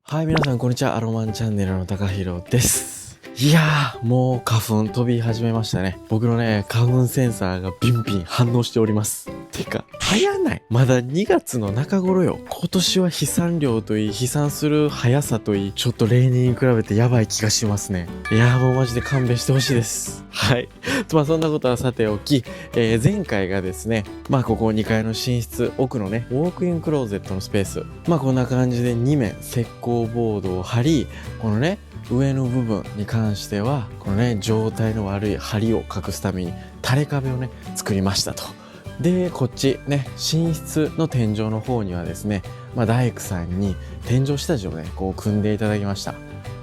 はい、皆さん、こんにちは。アロマンチャンネルの高弘です。いやー、もう花粉飛び始めましたね。僕のね、花粉センサーがビンビン反応しております。てか、早ない。まだ2月の中頃よ。今年は飛散量といい、飛散する速さといい、ちょっと例年に比べてやばい気がしますね。いやー、もうマジで勘弁してほしいです。はい。まあそんなことはさておき、前回がですね、まあここ2階の寝室、奥のね、ウォークインクローゼットのスペース。まあこんな感じで2面石膏ボードを貼り、このね、上の部分に関しては、このね、状態の悪い梁を隠すために、垂れ壁をね、作りましたと。で、こっちね、寝室の天井の方にはですね、まあ大工さんに天井下地をね、こう組んでいただきました。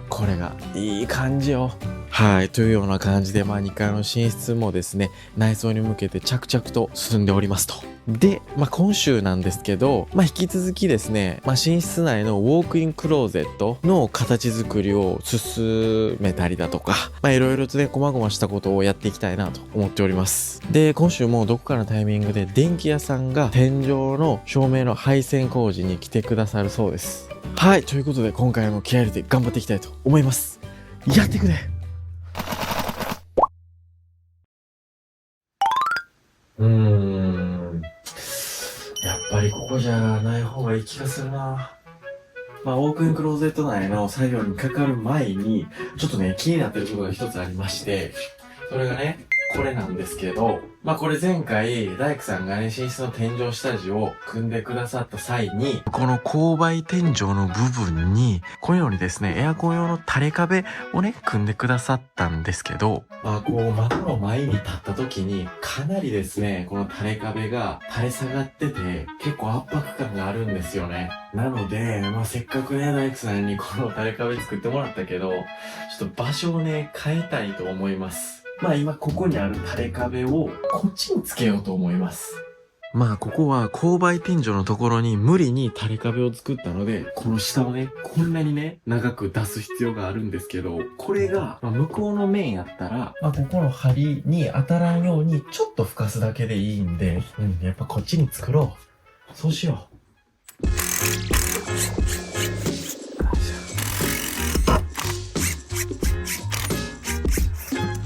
これがいい感じよ。はい。というような感じで、まあ2階の寝室もですね、内装に向けて着々と進んでおりますと。で、まあ今週なんですけど、まあ引き続きですね、まあ寝室内のウォークインクローゼットの形作りを進めたりだとか、まあいろいろとね、細々したことをやっていきたいなと思っております。で、今週もどこかのタイミングで電気屋さんが天井の照明の配線工事に来てくださるそうです。はい。ということで今回も気合い入れて頑張っていきたいと思います。やってくれ。やっぱりここじゃない方がいい気がするな。まあ、オープンクローゼット内の作業にかかる前に、ちょっとね、気になってることが一つありまして、それがね、これなんですけど、まあこれ前回、大工さんがね、寝室の天井下地を組んでくださった際に、この勾配天井の部分に、このようにですね、エアコン用の垂れ壁をね、組んでくださったんですけど、まあこう、窓の前に立った時に、かなりですね、この垂れ壁が垂れ下がってて、結構圧迫感があるんですよね。なので、まあせっかくね、大工さんにこの垂れ壁作ってもらったけど、ちょっと場所をね、変えたいと思います。まあ今ここにある垂れ壁をこっちにつけようと思います。まあここは勾配天井のところに無理に垂れ壁を作ったので、この下をね、こんなにね、長く出す必要があるんですけど、これが、まあ、向こうの面やったら、まあここの梁に当たらんようにちょっと吹かすだけでいいんで、やっぱこっちに作ろう。そうしよう。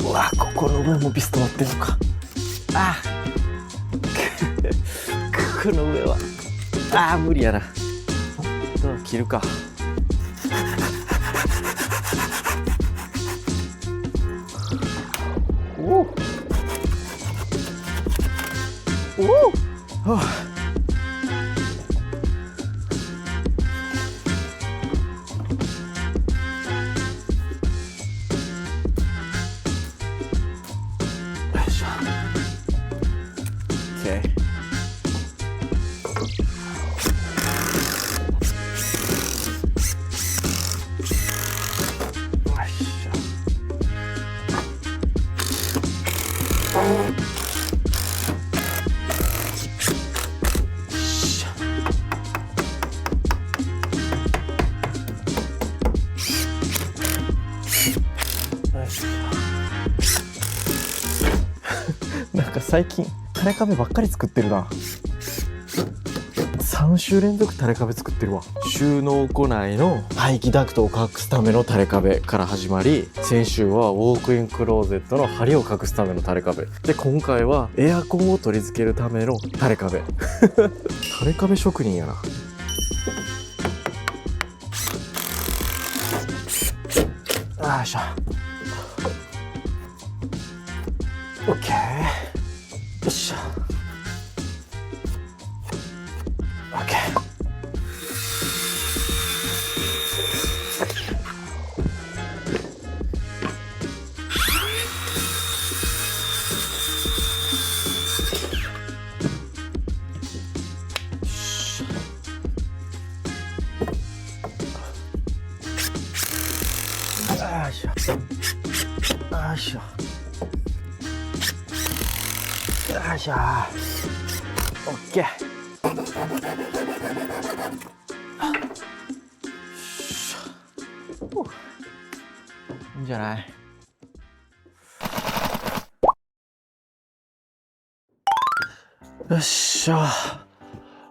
うわ、ここの上もピストンってんのか。ああこの上は無理やな。切るか。おおおお、はあ、よいしょ。 OK。なんか最近垂れ壁ばっかり作ってるな。3週連続垂れ壁作ってるわ。収納庫内の排気ダクトを隠すための垂れ壁から始まり、先週はウォークインクローゼットの梁を隠すための垂れ壁で、今回はエアコンを取り付けるための垂れ壁垂れ壁職人やな。よいしょ。 OK。 よっしゃ。 OK。 よいしょ。よいしょ。よいしょ。オッケー。いいんじゃない。よっしゃ。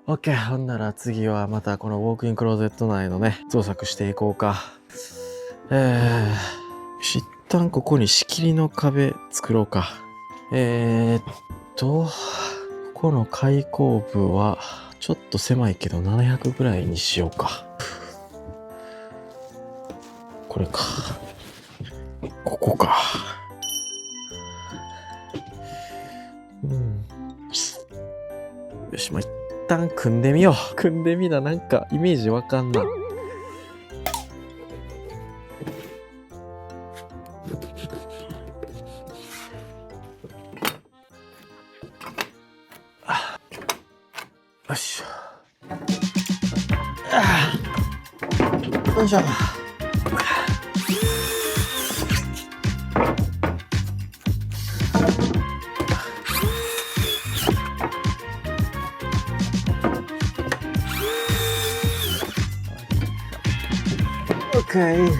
オッケー。ほんなら次はまたこのウォークインクローゼット内のね、造作していこうか。一旦ここに仕切りの壁作ろうか。ここの開口部はちょっと狭いけど700ぐらいにしようか。これか。ここか。よし、一旦組んでみよう。組んでみな、なんかイメージわかんな。よしょ。よいしょ。オッケー。よ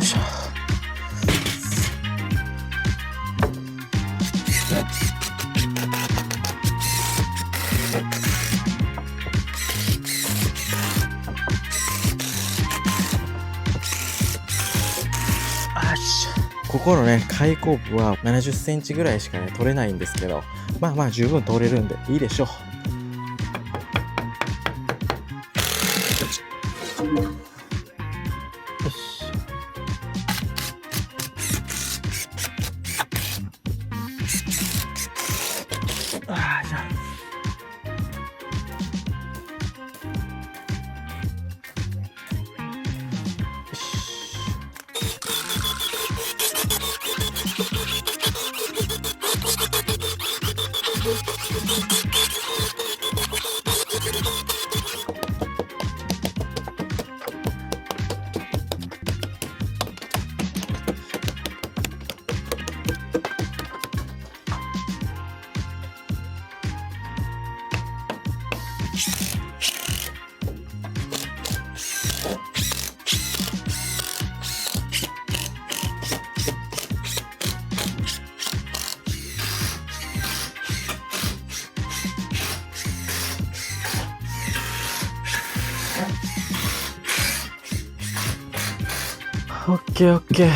いしょ。ここのね、開口部は70センチぐらいしかね、取れないんですけど、まあまあ十分取れるんでいいでしょう。よし。じゃあ。オッケーオッケー。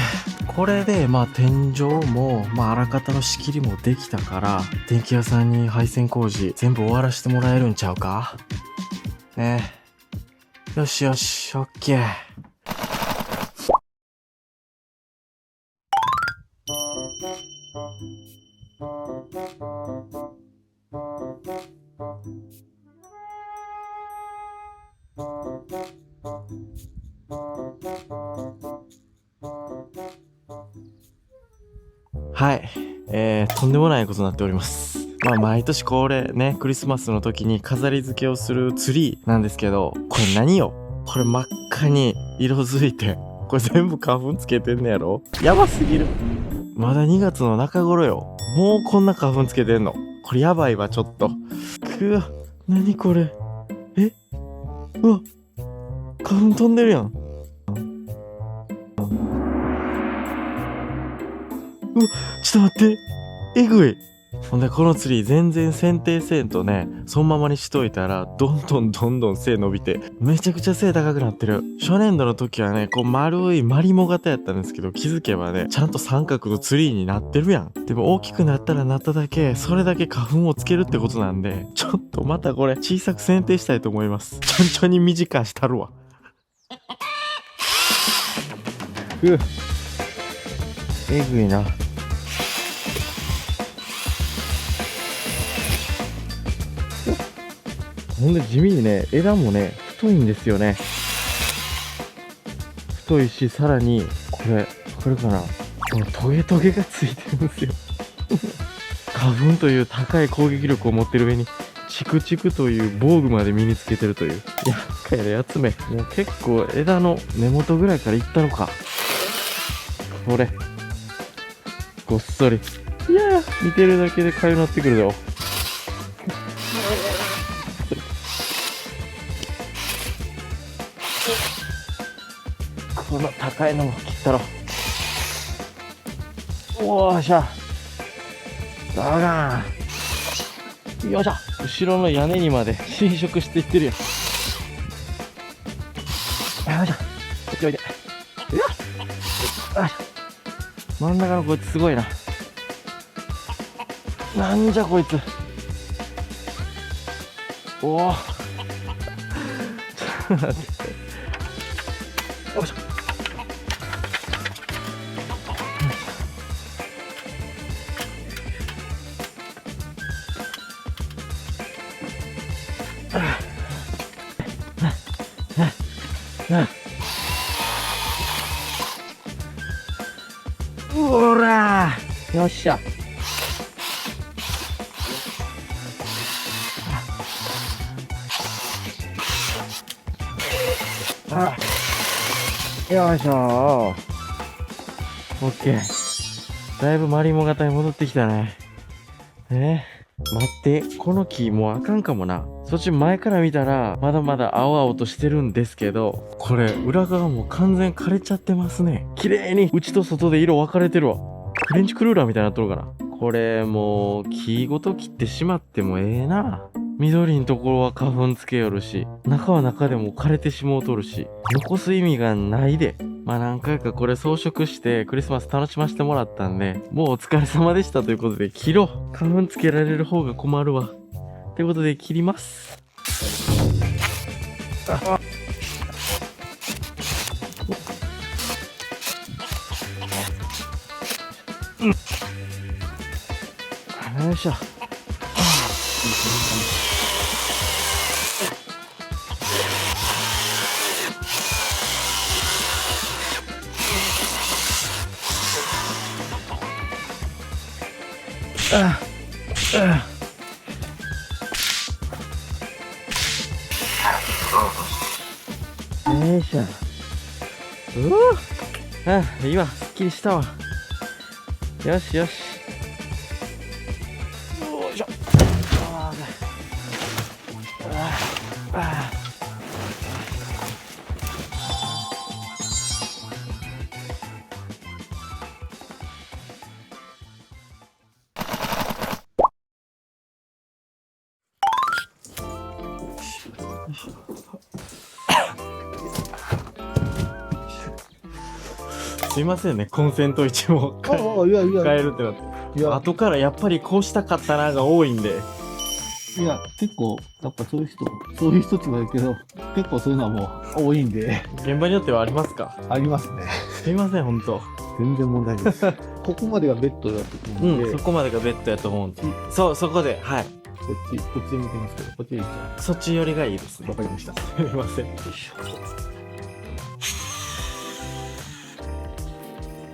これでまあ天井もまああらかたの仕切りもできたから、電気屋さんに配線工事全部終わらせてもらえるんちゃうかね。よしよし、オッケー。はい。とんでもないことになっております。まあ毎年これね、クリスマスの時に飾り付けをするツリーなんですけど、これ何よ？これ真っ赤に色づいて、これ全部花粉つけてんねやろ？やばすぎる。まだ2月の中頃よ。もうこんな花粉つけてんの？これやばいわ、ちょっと。くわ、何これ？え？うわ、花粉飛んでるやん。ちょっと待って。えぐい。ほんで、このツリー全然剪定せんとね、そのままにしといたら、どんどん背伸びて、めちゃくちゃ背高くなってる。初年度の時はね、こう丸いマリモ型やったんですけど、気づけばね、ちゃんと三角のツリーになってるやん。でも大きくなったらなっただけ、それだけ花粉をつけるってことなんで、ちょっとまたこれ小さく剪定したいと思います。ちょんちょんに短したるわ。えぐいな。ほんで地味にね、枝もね、太いんですよね。太いし、さらに、これ、わかるかな？このトゲトゲがついてるんですよ。花粉という高い攻撃力を持ってる上に、チクチクという防具まで身につけてるという。厄介なやつめ。もう結構枝の根元ぐらいからいったのか。ほれごっそり。いやー、見てるだけで痒なってくるぞ。この高いのも切ったろ。おーしゃ。だがー。よいしょ。後ろの屋根にまで侵食していってるよ。よいしょ。こっちおいで。うわっ。よいしょ。真ん中のこいつすごいな。なんじゃこいつ。おお。ちょっと待って。よいしょ。ほらー、よっしゃ。よいしょー。オッケー。だいぶマリモ型に戻ってきたね。待って、この木もうあかんかもな。そっち前から見たらまだまだ青々としてるんですけど、これ裏側もう完全枯れちゃってますね。綺麗に内と外で色分かれてるわ。フレンチクルーラーみたいになっとるかな。これもう木ごと切ってしまってもええな。緑のところは花粉つけよるし、中は中でも枯れてしもうとるし、残す意味がないで。まあ何回かこれ装飾してクリスマス楽しませてもらったんで、もうお疲れ様でしたということで切ろう。花粉つけられる方が困るわ。ということで切ります。よいしょ。よいしょ。いいわ、すっきりしたわ。よしよし。よいしょ。すいませんね、コンセント位置も変えるってなって。後からやっぱりこうしたかったなが多いんで。いや、結構、やっぱそういう人って言われるけど、結構そういうのはもう多いんで。現場によってはありますか？ありますね。すいません、ほんと。全然問題ないです。ここまでがベッドだと思うんで、そこまでがベッドやと思うんで。そう、そこで、はい。こっち見てますけど、こっちでいいですか？そっち寄りがいいですね。わかりました。すいません。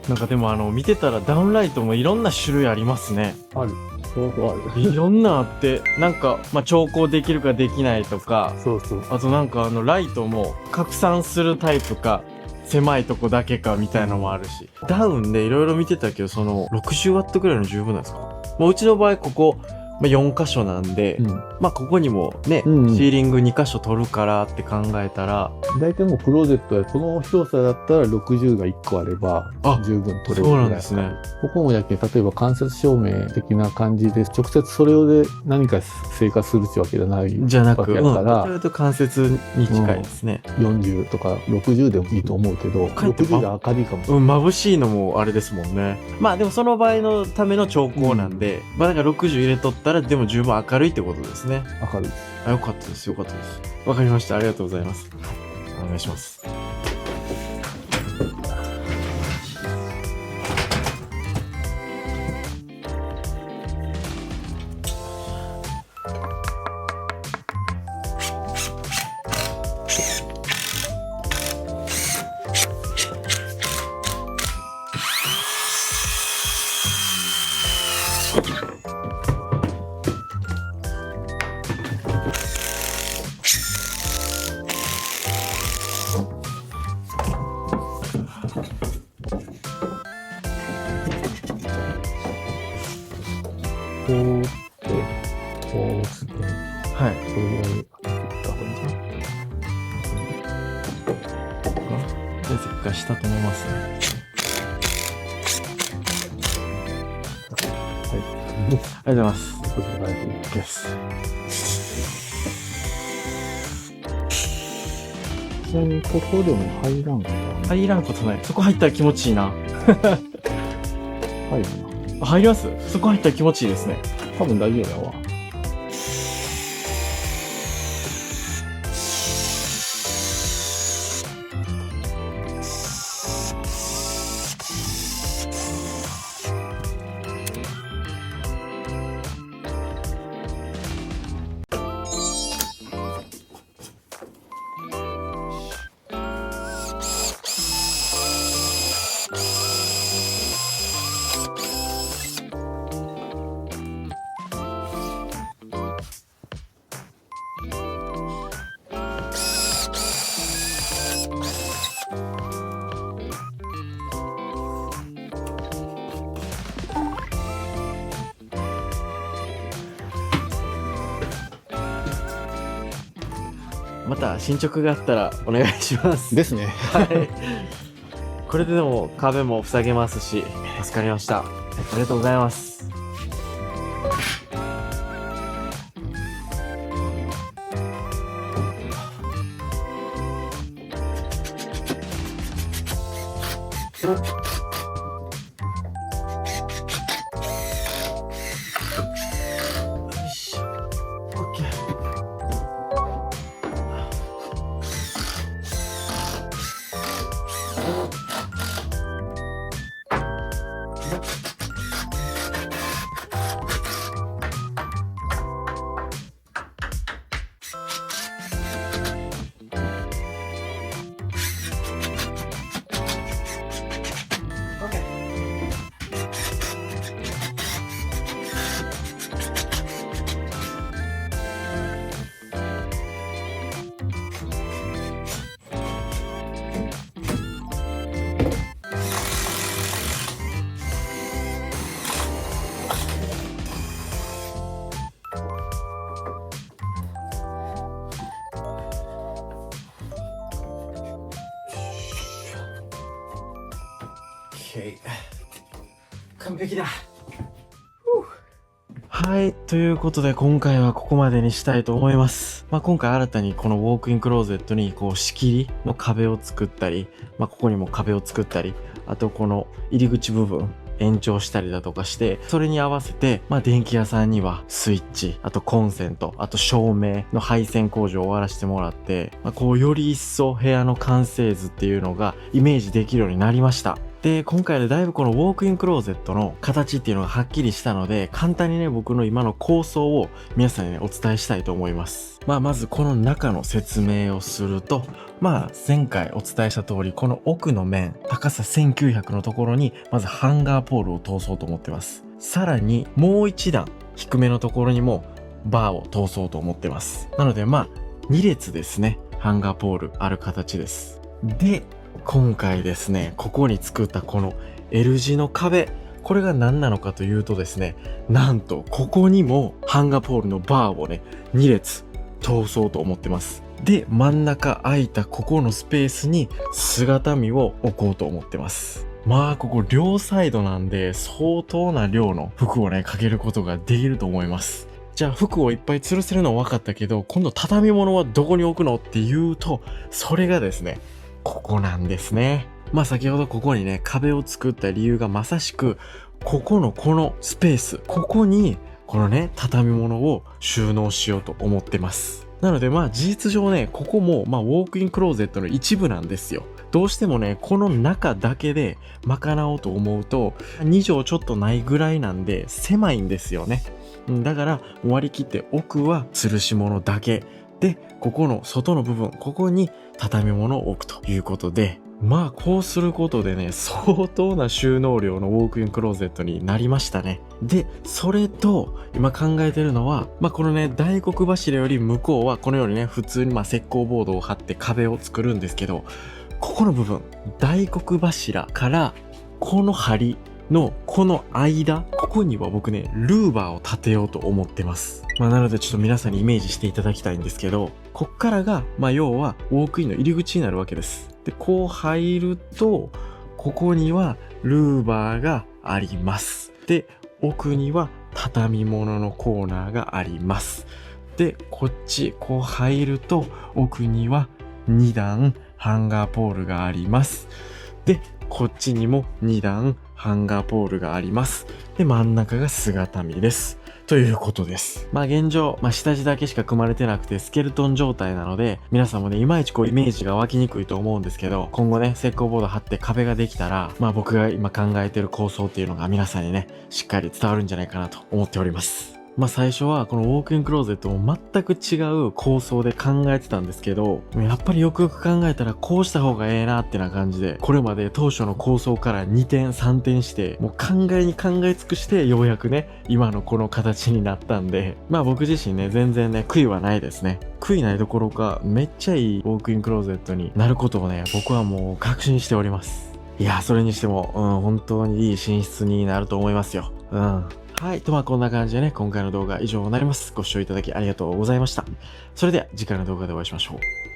なんかでも見てたらダウンライトもいろんな種類ありますね。ある。そうある。いろんなあって、なんか、調光できるかできないとか、そうそう。あとなんかライトも拡散するタイプか、狭いとこだけかみたいのもあるし。ダウンでいろいろ見てたけど、その60ワットくらいの十分なんですか？もううちの場合ここ、4箇所なんで、ここにもね、シーリング2箇所取るからって考えたら、大体もうクローゼットはこの広さだったら60が1個あれば十分取れるぐらい。そうなんですね。ここもやけ、例えば間接照明的な感じで直接それをで何か生活するってわけじゃないじゃなく、わけやから、それと間接に近いですね。40とか60でもいいと思うけど、60が明るいかも。眩しいのもあれですもんね。でもその場合のための調光なんで、だから60入れとったらでも十分明るいってことですね。明るいです。よかったです、よかったです。わかりました。ありがとうございます。お願いします。対策がしたと思いますね。はい。ありがとうございます。こちらからやってみます。 OK です。ちなみにここでも入らんかな。入らんことない。そこ入ったら気持ちいいな。入るな。入ります？そこ入ったら気持ちいいですね。多分大丈夫やわ。また進捗があったらお願いします。ですね。はい。これででも壁も塞げますし、助かりました。ありがとうございます。完璧だ。はい。ということで、今回はここまでにしたいと思います。今回新たにこのウォークインクローゼットに、仕切りの壁を作ったり、ここにも壁を作ったり、あとこの入り口部分、延長したりだとかして、それに合わせて、電気屋さんにはスイッチ、あとコンセント、あと照明の配線工事を終わらせてもらって、より一層部屋の完成図っていうのがイメージできるようになりました。で、今回でだいぶこのウォークインクローゼットの形っていうのがはっきりしたので、簡単にね、僕の今の構想を皆さんにね、お伝えしたいと思います。まずこの中の説明をすると、前回お伝えした通り、この奥の面、高さ1900のところに、まずハンガーポールを通そうと思ってます。さらに、もう一段低めのところにも、バーを通そうと思ってます。なので、2列ですね、ハンガーポールある形です。で、今回ですね、ここに作ったこの L 字の壁、これが何なのかというとですね、なんとここにもハンガーポールのバーをね、2列通そうと思ってます。で、真ん中空いたここのスペースに姿見を置こうと思ってます。ここ両サイドなんで相当な量の服をね、かけることができると思います。じゃあ服をいっぱい吊るせるのは分かったけど、今度畳物はどこに置くのっていうと、それがですね、ここなんですね。先ほどここにね、壁を作った理由がまさしく、ここのこのスペース、ここにこのね、畳物を収納しようと思ってます。なので事実上ね、ここもウォークインクローゼットの一部なんですよ。どうしてもね、この中だけで賄おうと思うと、2畳ちょっとないぐらいなんで狭いんですよね。だから割り切って奥は吊るし物だけ。で、ここの外の部分、ここに畳物を置くということで、こうすることでね、相当な収納量のウォークインクローゼットになりましたね。で、それと、今考えてるのは、このね、大黒柱より向こうは、このようにね、普通に石膏ボードを貼って壁を作るんですけど、ここの部分、大黒柱から、この梁のこの間、ここには僕ね、ルーバーを立てようと思ってます。なのでちょっと皆さんにイメージしていただきたいんですけど、こっからが、要はウォークインの入り口になるわけです。で、こう入ると、ここにはルーバーがあります。で、奥には畳物のコーナーがあります。で、こっち、こう入ると、奥には2段ハンガーポールがあります。で、こっちにも2段ハンガーポールがあります。で、真ん中が姿見です。ということです。まあ現状、下地だけしか組まれてなくてスケルトン状態なので、皆さんもね、いまいちイメージが湧きにくいと思うんですけど、今後ね、石膏ボード貼って壁ができたら、僕が今考えてる構想っていうのが皆さんにね、しっかり伝わるんじゃないかなと思っております。最初はこのウォークインクローゼットも全く違う構想で考えてたんですけど、やっぱりよくよく考えたらこうした方がええなってな感じで、これまで当初の構想から2点3点して、もう考えに考え尽くしてようやくね、今のこの形になったんで、僕自身ね、全然ね、悔いはないですね。悔いないどころか、めっちゃいいウォークインクローゼットになることをね、僕はもう確信しております。いや、それにしても、本当にいい寝室になると思いますよ。はい。とこんな感じでね、今回の動画は以上になります。ご視聴いただきありがとうございました。それでは次回の動画でお会いしましょう。